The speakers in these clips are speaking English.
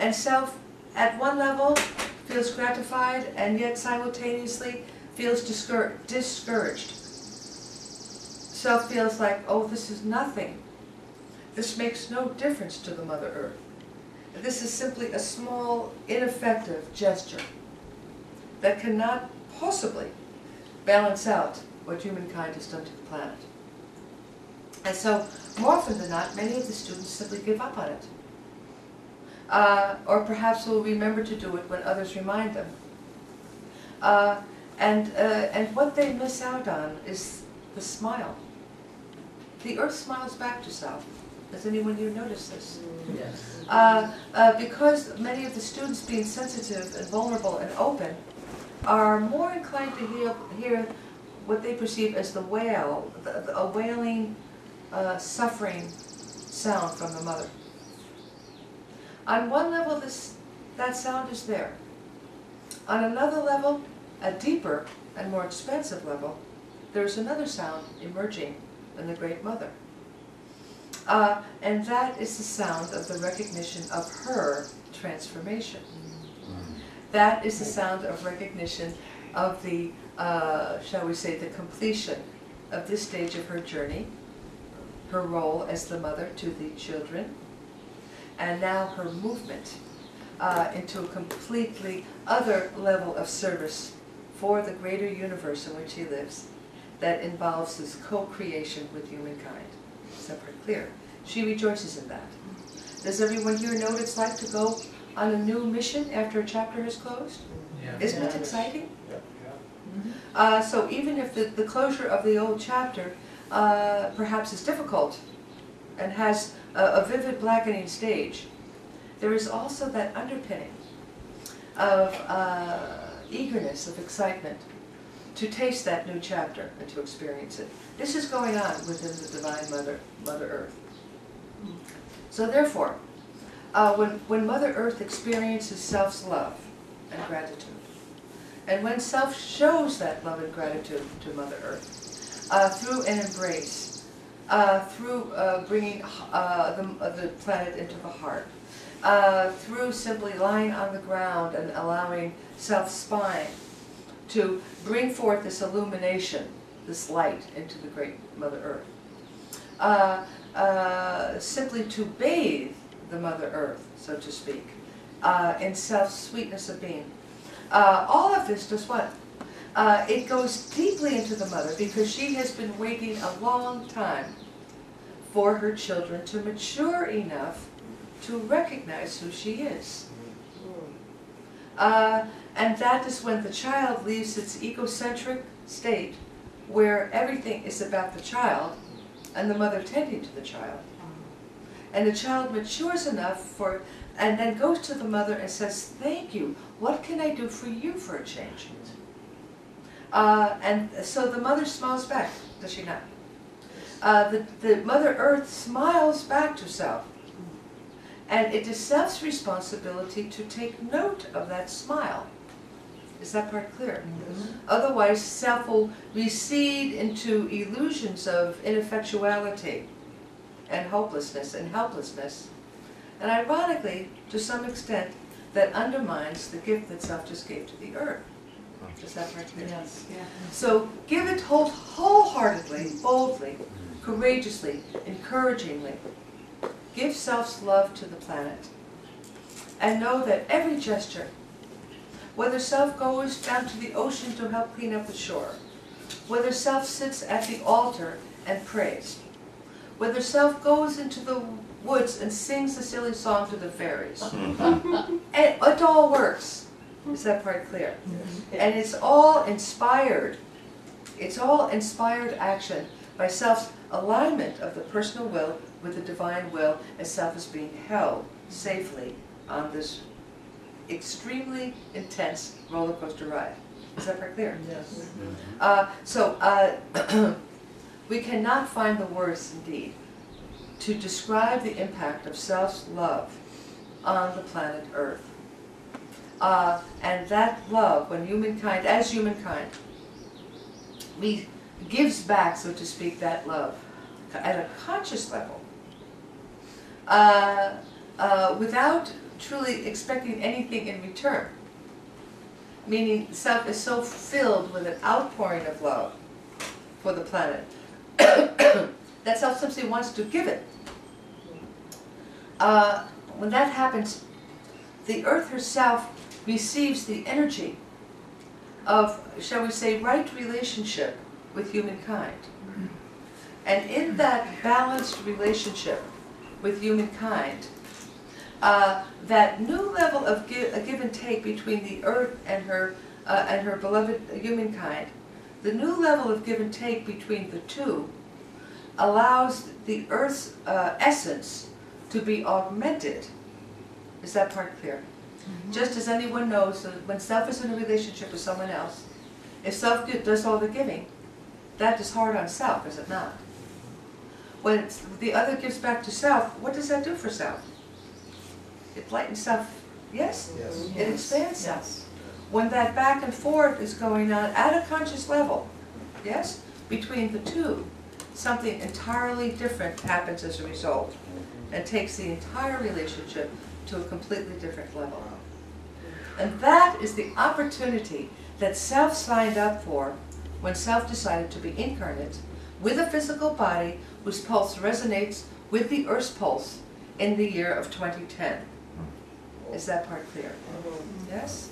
And self, at one level, feels gratified and yet simultaneously feels discouraged. Self feels like, oh, this is nothing. This makes no difference to the Mother Earth. This is simply a small, ineffective gesture that cannot possibly balance out what humankind has done to the planet. And so, more often than not, many of the students simply give up on it. Or perhaps will remember to do it when others remind them. And what they miss out on is the smile. The Earth smiles back to self. Has anyone here noticed this? Yes. Because many of the students, being sensitive and vulnerable and open, are more inclined to hear what they perceive as the wail, a wailing, suffering sound from the mother. On one level, that sound is there. On another level, a deeper and more expansive level, there's another sound emerging in the Great Mother. And that is the sound of the recognition of her transformation. That is the sound of recognition of the, shall we say, the completion of this stage of her journey, her role as the mother to the children, and now her movement into a completely other level of service for the greater universe in which she lives that involves this co-creation with humankind. Is that pretty clear? She rejoices in that. Does everyone here know what it's like to go on a new mission after a chapter has closed? Yeah. Isn't it exciting? Yeah. So even if the closure of the old chapter perhaps is difficult and has a vivid blackening stage, there is also that underpinning of eagerness, of excitement, to taste that new chapter and to experience it. This is going on within the Divine Mother Earth. So therefore, when Mother Earth experiences self's love and gratitude, and when self shows that love and gratitude to Mother Earth, through an embrace, through bringing the planet into the heart, through simply lying on the ground and allowing self's spine to bring forth this illumination, this light into the great Mother Earth. Simply to bathe the Mother Earth, so to speak, in self's sweetness of being. All of this does what? It goes deeply into the mother because she has been waiting a long time for her children to mature enough to recognize who she is. And that is when the child leaves its egocentric state where everything is about the child and the mother tending to the child. And the child matures enough and then goes to the mother and says, thank you, what can I do for you for a change? And so the mother smiles back, does she not? The Mother Earth smiles back to self. And it is self's responsibility to take note of that smile. Is that part clear? Mm-hmm. Otherwise, self will recede into illusions of ineffectuality and hopelessness and helplessness. And ironically, to some extent, that undermines the gift that self just gave to the earth. Is that part clear? Yes. Yeah. So give it wholeheartedly, boldly, courageously, encouragingly. Give self's love to the planet. And know that every gesture, whether self goes down to the ocean to help clean up the shore, whether self sits at the altar and prays, whether self goes into the woods and sings a silly song to the fairies, and it all works. Is that part clear? And it's all inspired. It's all inspired action by self's alignment of the personal will with the divine will as self is being held safely on this extremely intense roller coaster ride. Is that part clear? Yes. We cannot find the words indeed to describe the impact of self's love on the planet Earth. And that love, when humankind, as humankind, we gives back, so to speak, that love at a conscious level, without truly expecting anything in return. Meaning self is so filled with an outpouring of love for the planet that self simply wants to give it. When that happens, the earth herself receives the energy of, shall we say, right relationship with humankind. And in that balanced relationship with humankind, that new level of give and take between the earth and her beloved humankind, the new level of give and take between the two allows the earth's essence to be augmented. Is that part clear? Mm-hmm. Just as anyone knows that when self is in a relationship with someone else, if self does all the giving, that is hard on self, is it not? When the other gives back to self, what does that do for self? It lightens self, yes? Yes. It expands self. When that back and forth is going on at a conscious level, yes, between the two, something entirely different happens as a result and takes the entire relationship to a completely different level. And that is the opportunity that self signed up for when self decided to be incarnate with a physical body whose pulse resonates with the Earth's pulse in the year of 2010. Is that part clear? Yes?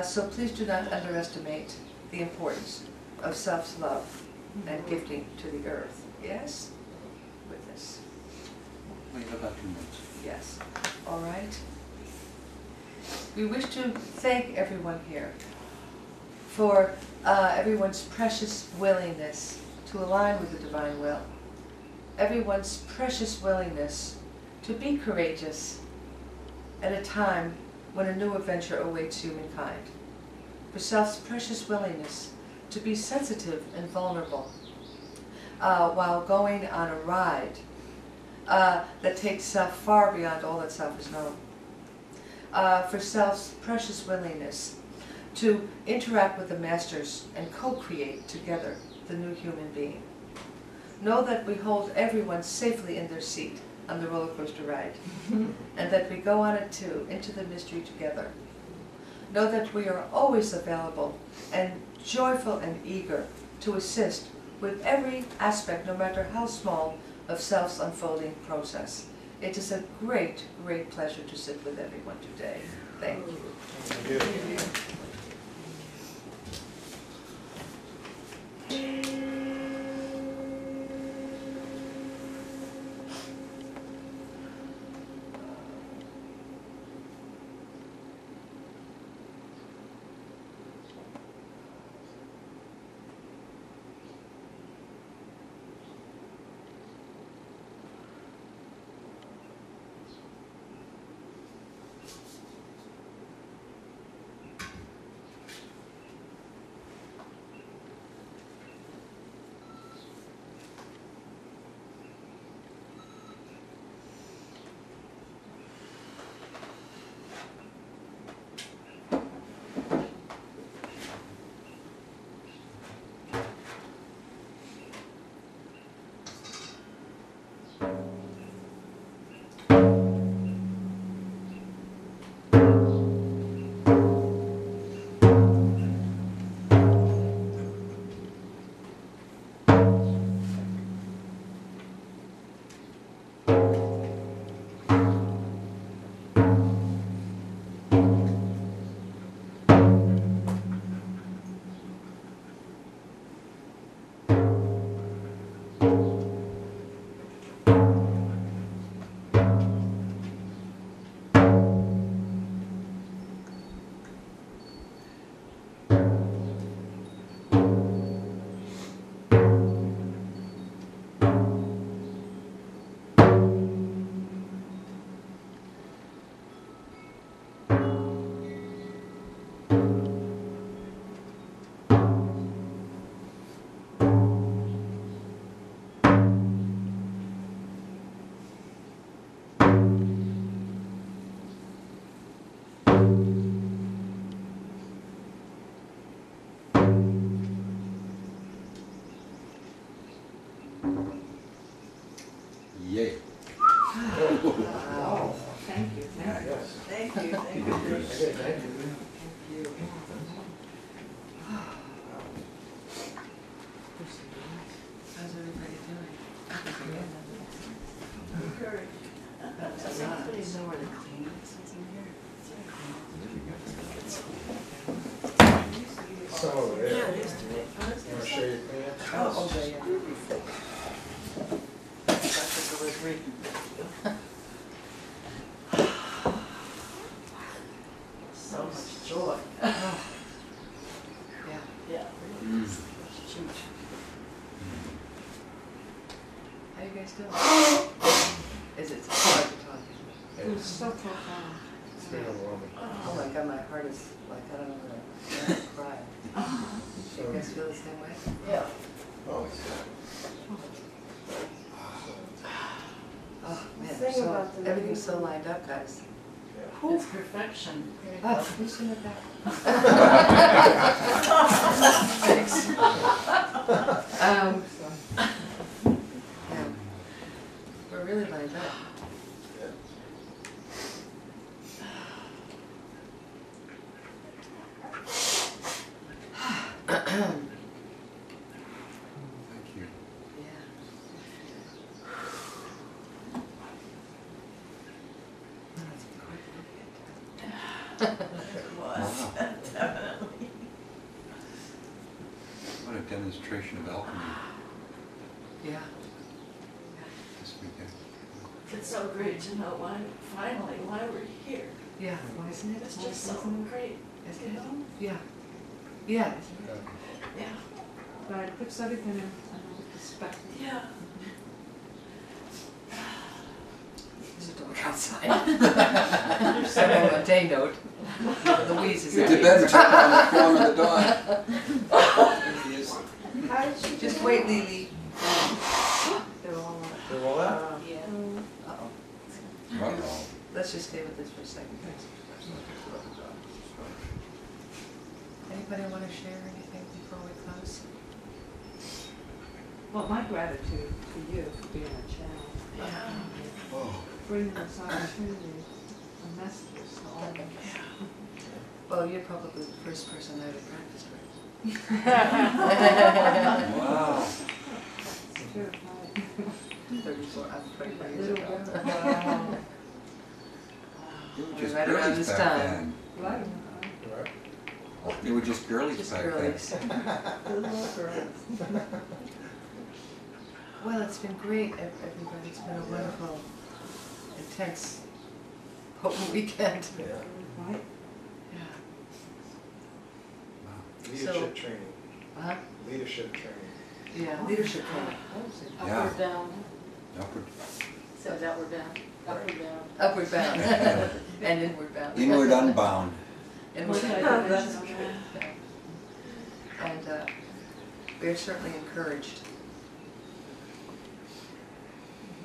So please do not underestimate the importance of self's love and gifting to the earth. Yes? With this. We have about 2 minutes. Yes. All right. We wish to thank everyone here for everyone's precious willingness to align with the divine will. Everyone's precious willingness to be courageous at a time when a new adventure awaits humankind. For self's precious willingness to be sensitive and vulnerable while going on a ride that takes self far beyond all that self is known. For self's precious willingness to interact with the masters and co-create together the new human being. Know that we hold everyone safely in their seat on the roller coaster ride, and that we go on it too, into the mystery together. Know that we are always available and joyful and eager to assist with every aspect, no matter how small, of self's unfolding process. It is a great, great pleasure to sit with everyone today. Thank you. Thank you. Thank you, thank you. Okay, thank you. How's everybody doing? Encouraged. Somebody know where the Kleenex is in here? Some over there. Yeah, it is to me. You want to show your pants? Oh, yeah. That's the delivery. So much joy. Yeah. Yeah. Huge. How you guys doing? Is it hard to talk? It's So profound. been overwhelming. Oh my God, my heart is like, I don't know where to cry. So, You guys feel the same way? Yeah. oh, it's, Oh, man, Thing so, about the everything's so movie- lined up, guys. yeah. It's perfection. Oh, who's doing that? Thanks. Yeah, we're really lined up. Thank you. Yeah. That's quite It was, definitely. What a demonstration of alchemy yeah. this weekend. It's so great to know why we're here. Yeah, well, isn't it? It's just so great, Isn't you it? know? Yeah. Yeah. Yeah. But it puts everything in perspective. Yeah. There's a dog outside. So on a day note, Louise is The out. Tibetan took on the form of the dog. There he is. How did she Just wait, Lily. They're all They're all out? Yeah. Uh-oh. Uh-oh. Let's just stay with this for a second. Anybody want to share anything before we close? Well, my gratitude to you for being a channel, Yeah. Oh. bringing this opportunity, a message to all of us. Well, you're probably the first person I ever practiced with. Wow. It's purified. 34, I'm 24 years Little ago. girl. You were just Right around girlies this back time. then. Right. Right. You were just girlies Just back girlies. Little girls. Well, it's been great, everybody. It's been a wonderful, intense, potent weekend. Yeah. Right? Yeah. Leadership training. Uh-huh. Leadership training. Yeah, leadership training. Yeah. Upward down. Wow. Upward. So outward down. Upward down. Upward bound. And inward bound. Inward unbound. Inward Multi-dimensional. bound. And we're certainly encouraged.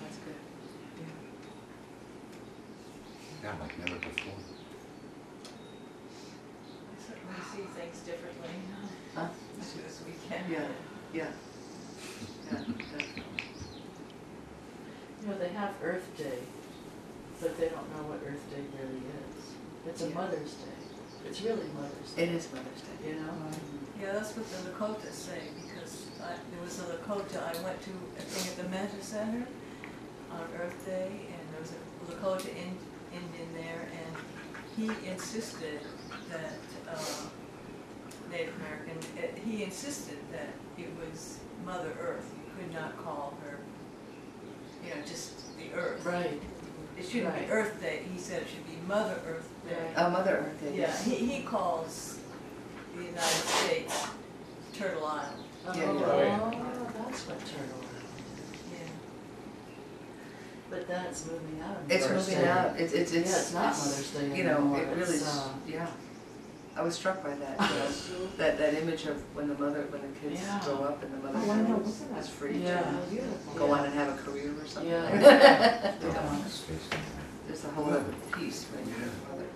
That's good. Yeah, like never before. I certainly see things differently Huh? this weekend. Yeah, yeah. Yeah, definitely. You know, they have Earth Day, but they don't know what Earth Day really is. It's a Yeah. Mother's Day. It's really Mother's Day. It is Mother's Day. You know? Yeah, that's what the Lakotas say, because there was a Lakota I went to, I think at the Mentor Center on Earth Day, and there was a Lakota Indian there, and he insisted that, Native American, he insisted that it was Mother Earth. You could not call her, just the Earth. Right. It shouldn't Right. be Earth Day, he said it should be Mother Earth Day. Oh, Mother Earth Day. Yeah, he calls the United States Turtle Island. Yeah, yeah. Oh, that's what turtle is. Yeah. But then it's moving out. on It's Mother's moving Day. out. It's Yeah, it's not Mother's Day You know, anymore. it really It's, is, yeah. I was struck by that, that image of when the kids Yeah. grow up and the mother Oh, I know, wasn't is that free Yeah. to beautiful? go on and have a career or something. Yeah. like that. Yeah. There's a whole other piece when you're Yeah. a mother.